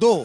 2,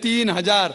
3000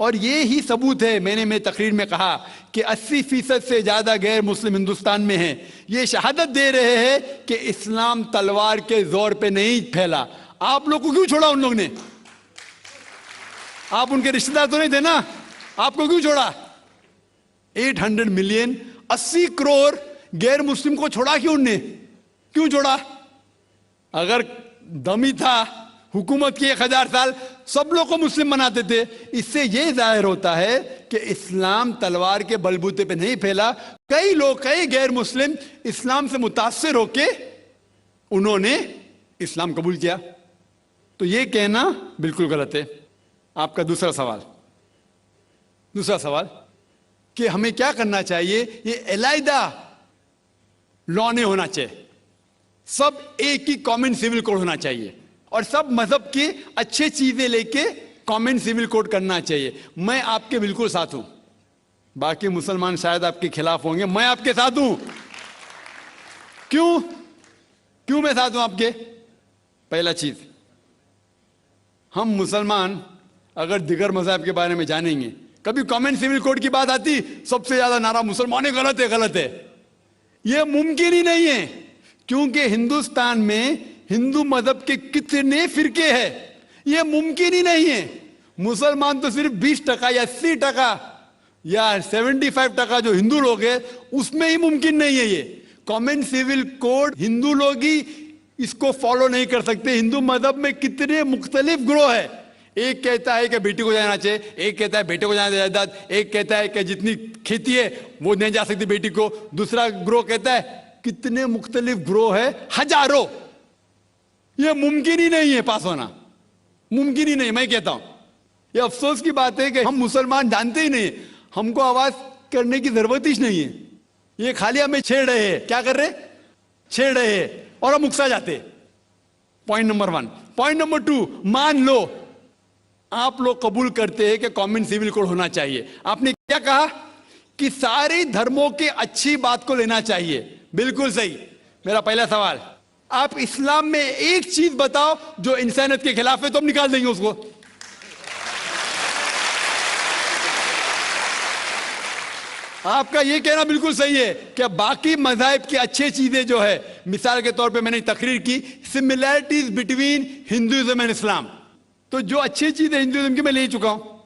اور یہ ہی ثبوت ہے، میں نے میری تقریر میں کہا کہ 80% سے زیادہ غیر مسلم ہندوستان میں ہیں، یہ شہادت دے رہے ہیں کہ اسلام تلوار کے زور پہ نہیں پھیلا۔ آپ لوگ کو کیوں چھوڑا ان لوگ نے؟ آپ ان کے رشتہ دار تو نہیں تھے نا، آپ کو کیوں چھوڑا؟ 800 ملین 80 کروڑ غیر مسلم کو چھوڑا کیوں ان نے؟ کیوں چھوڑا؟ اگر دم ہی تھا حکومت کی 1000 سال سب لوگ کو مسلم بناتے تھے۔ اس سے یہ ظاہر ہوتا ہے کہ اسلام تلوار کے بلبوتے پہ نہیں پھیلا، کئی لوگ، کئی غیر مسلم اسلام سے متاثر ہو کے انہوں نے اسلام قبول کیا۔ تو یہ کہنا بالکل غلط ہے۔ آپ کا دوسرا سوال کہ ہمیں کیا کرنا چاہیے؟ یہ علیحدہ لا نہیں ہونا چاہیے، سب ایک ہی کامن سول کوڈ ہونا چاہیے، اور سب مذہب کی اچھے چیزیں لے کے کامن سول کوڈ کرنا چاہیے۔ میں آپ کے بالکل ساتھ ہوں، باقی مسلمان شاید آپ کے خلاف ہوں گے، میں آپ کے ساتھ ہوں۔ کیوں میں ساتھ ہوں آپ کے؟ پہلا چیز، ہم مسلمان اگر دیگر مذہب کے بارے میں جانیں گے، کبھی کامن سول کوڈ کی بات آتی سب سے زیادہ نعرہ مسلمان غلط ہے۔ یہ ممکن ہی نہیں ہے، کیونکہ ہندوستان میں ہندو مذہب کے کتنے فرقے ہیں، یہ ممکن ہی نہیں ہے۔ مسلمان تو صرف 20% یا 80% یا 75% جو ہندو لوگ ہیں اس میں ہی ممکن نہیں ہے۔ یہ کامن سول کوڈ ہندو لوگ ہی اس کو فالو نہیں کر سکتے۔ ہندو مذہب میں کتنے مختلف گروہ ہیں، ایک کہتا ہے کہ بیٹی کو جانا چاہیے، ایک کہتا ہے بیٹے کو جانا جائیداد، ایک کہتا ہے کہ جتنی کھیتی ہے وہ نہیں جا سکتی بیٹی کو، دوسرا گروہ کہتا ہے، کتنے مختلف گروہ ہیں، ہزاروں۔ یہ ممکن ہی نہیں ہے پاس ہونا، ممکن ہی نہیں۔ میں کہتا ہوں یہ افسوس کی بات ہے کہ ہم مسلمان جانتے ہی نہیں، ہم کو آواز کرنے کی ضرورت ہی نہیں ہے۔ یہ خالی ہمیں چھیڑ رہے ہیں، کیا کر رہے؟ چھیڑ رہے ہیں اور ہم اکسا جاتے۔ Point number 1۔ پوائنٹ نمبر 2، مان لو آپ لوگ قبول کرتے ہیں کہ کامن سول کوڈ ہونا چاہیے۔ آپ نے کیا کہا کہ سارے دھرموں کے اچھی بات کو لینا چاہیے، بالکل صحیح۔ میرا پہلا سوال، آپ اسلام میں ایک چیز بتاؤ جو انسانیت کے خلاف ہے تو ہم نکال دیں گے اس کو۔ آپ کا یہ کہنا بالکل صحیح ہے کہ باقی مذاہب کی اچھی چیزیں جو ہے، مثال کے طور پہ میں نے تقریر کی سملیرٹیز بٹوین ہندوازم اینڈ اسلام، تو جو اچھی چیزیں ہندوازم کی میں لے چکا ہوں۔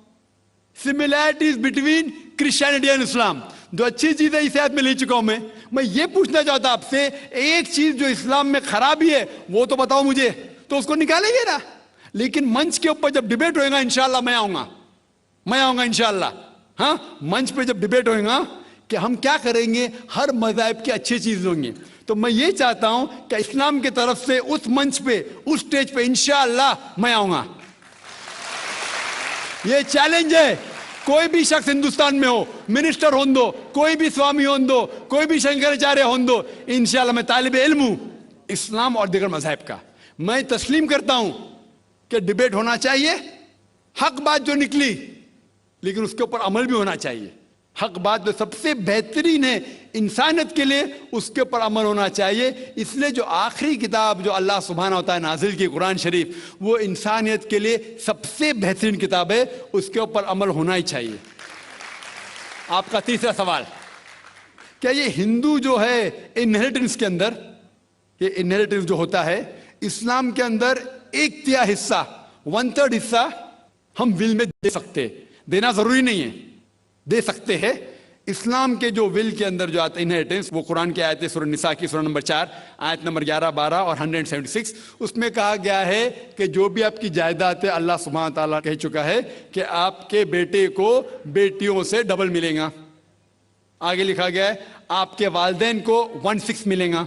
سملیرٹیز بٹوین کرسچینٹی اینڈ اسلام، جو اچھی چیزیں عیسائیت میں لے چکا ہوں۔ میں یہ پوچھنا چاہتا آپ سے، ایک چیز جو اسلام میں خرابی ہے وہ تو بتاؤ مجھے، تو اس کو نکالیں گے نا۔ لیکن منچ کے اوپر جب ڈیبیٹ ہوئے گا انشاءاللہ میں آؤں گا انشاءاللہ۔ ہاں، منچ پہ جب ڈیبیٹ ہوئے گا کہ ہم کیا کریں گے، ہر مذہب کی اچھی چیز ہوں گی، تو میں یہ چاہتا ہوں کہ اسلام کی طرف سے اس منچ پہ، اس سٹیج پہ انشاءاللہ میں آؤں گا۔ یہ چیلنج ہے، کوئی بھی شخص ہندوستان میں ہو، منسٹر ہون دو، کوئی بھی سوامی ہون دو، کوئی بھی شنکراچاریہ ہون دو، انشاءاللہ میں طالب علم ہوں اسلام اور دیگر مذاہب کا۔ میں تسلیم کرتا ہوں کہ ڈیبیٹ ہونا چاہیے، حق بات جو نکلی، لیکن اس کے اوپر عمل بھی ہونا چاہیے۔ حق بات جو سب سے بہترین ہے انسانیت کے لیے، اس کے اوپر عمل ہونا چاہیے۔ اس لیے جو آخری کتاب جو اللہ سبحانہ وتعالی نازل کی، قرآن شریف، وہ انسانیت کے لیے سب سے بہترین کتاب ہے، اس کے اوپر عمل ہونا ہی چاہیے۔ آپ کا تیسرا سوال، کیا یہ ہندو جو ہے انہیریٹنس کے اندر، یہ انہیریٹنس جو ہوتا ہے اسلام کے اندر، 1/3 حصہ، 1/3 حصہ ہم ول میں دے سکتے، دینا ضروری نہیں ہے، دے سکتے ہیں۔ اسلام کے جو ول کے اندر جو آتا ہے انہیریٹنس، وہ قرآن کی آیت ہے سورہ نساء کی سورہ نمبر 4 آیت نمبر 11، 12 اور 176، اس میں کہا گیا ہے کہ جو بھی آپ کی جائیداد ہے، اللہ سبحانہ تعالیٰ کہہ چکا ہے کہ آپ کے بیٹے کو بیٹیوں سے ڈبل ملے گا۔ آگے لکھا گیا ہے آپ کے والدین کو 1/6 ملے گا،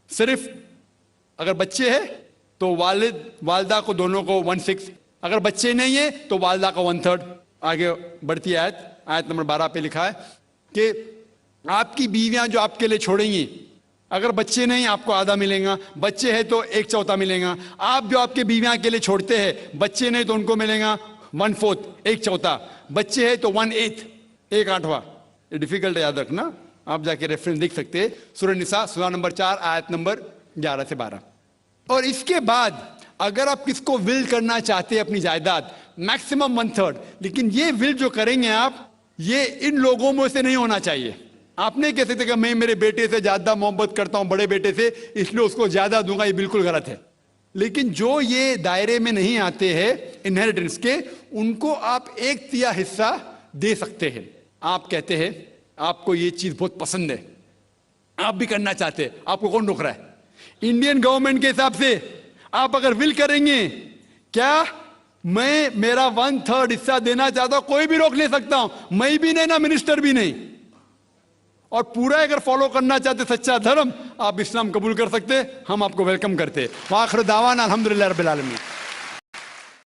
صرف اگر بچے ہیں تو والد والدہ کو دونوں کو 1/6، اگر بچے نہیں ہیں تو والدہ کا 1/3۔ آگے بڑھتی آیت نمبر 12 پہ لکھا ہے کہ آپ کی بیویاں جو آپ کے لیے چھوڑیں گی، اگر بچے نہیں آپ کو آدھا ملے گا، بچے ہیں تو 1/4 ملے گا۔ آپ جو آپ کے بیویاں کے لیے چھوڑتے ہیں، بچے نہیں تو ان کو ملے گا 1/4، 1/4، بچے ہیں تو 1/8، 1/8۔ یہ ڈیفیکلٹ ہے یاد رکھنا، آپ جا کے ریفرنس دیکھ سکتے ہیں، سورہ نساء سورہ نمبر 4 آیت نمبر 11 سے 12۔ اور اس کے بعد اگر آپ کس کو ول کرنا چاہتے ہیں اپنی جائیداد میکسیمم 1/3، لیکن یہ ول جو کریں گے آپ، یہ ان لوگوں میں سے نہیں ہونا چاہیے. آپ نہیں کہہ سکتے کہ میں میرے بیٹے سے زیادہ محبت کرتا ہوں، بڑے بیٹے سے، اس لیے اس کو زیادہ دوں گا. یہ بالکل غلط ہے. لیکن جو یہ دائرے میں نہیں آتے ہیں انہیریٹنس کے، ان کو آپ 1/3 حصہ دے سکتے ہیں. آپ کہتے ہیں آپ کو یہ چیز بہت پسند ہے، آپ بھی کرنا چاہتے ہیں، آپ کو کون روک رہا ہے؟ انڈین گورنمنٹ کے حساب سے آپ اگر ول کریں گے، کیا میں میرا 1/3 حصہ دینا چاہتا ہوں، کوئی بھی روک نہیں سکتا ہوں، میں بھی نہیں نا منسٹر بھی نہیں. اور پورا اگر فالو کرنا چاہتے سچا دھرم، آپ اسلام قبول کر سکتے، ہم آپ کو ویلکم کرتے. وآخر دعوانا الحمدللہ رب العالمین.